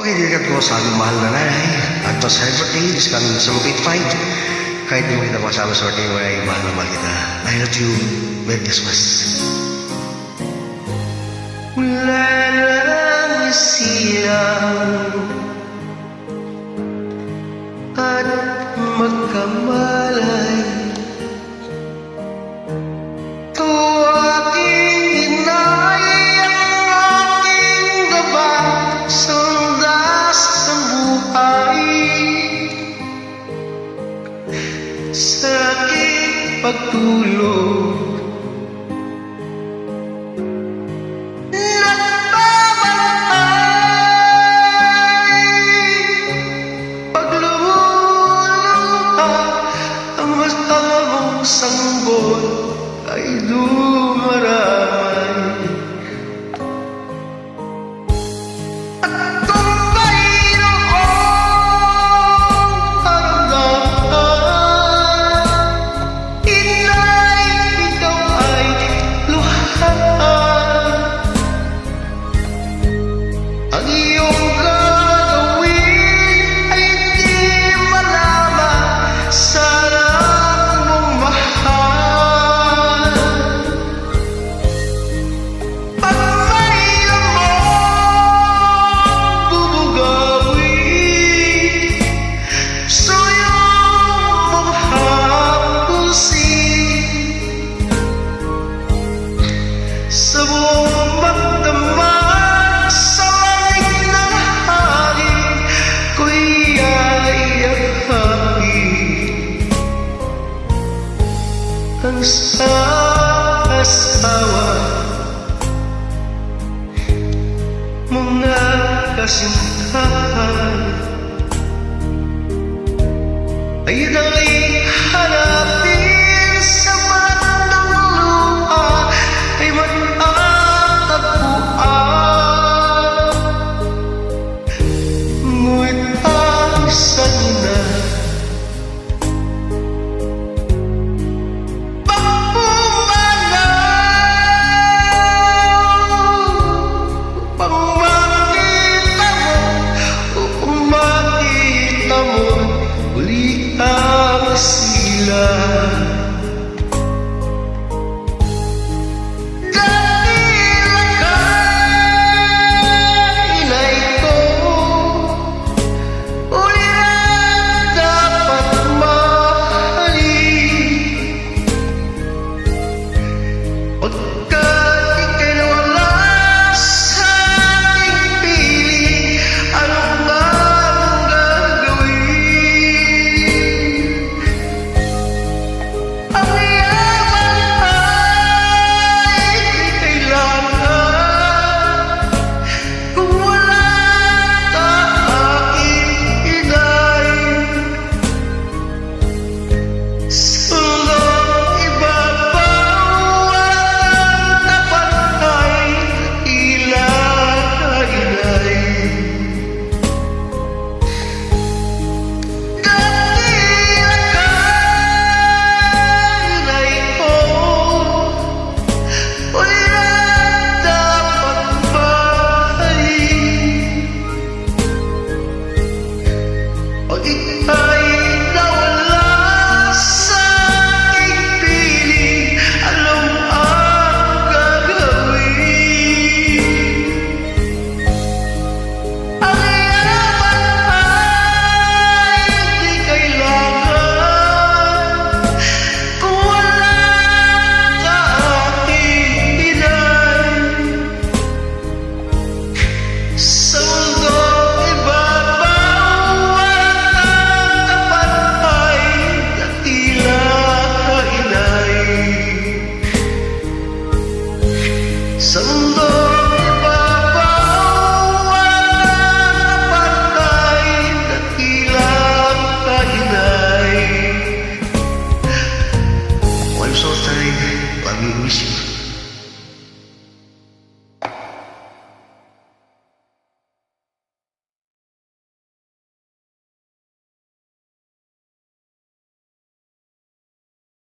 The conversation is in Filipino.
Okay, dilikat ko sa aking mahal na nanay. At sa birthday, is coming sa Mukit 5. Kahit di mo kita makasama sa birthday mo ay mahal na mahal kita. I love you. Merry Christmas. Wala lang silang at magkamalay. Ito aking inay ang aking daba sa landas ng buhay. Sa aking pagtulog sanggol ay dumaramay. At kung mayroong karamdaman, inay, ikaw ay luhaan. Ang iyong gagawin ay di malaman sa sa buong magdamag sa langit ng hangin ko'y iayakapin ang asawa mga kasintahan ay daling hanapin sa bandang lupa ay matatagpuan. Ngunit ang sana sa mundo ibabaw walang kapantay, dakilang kainay. I'm so tired, let me miss you.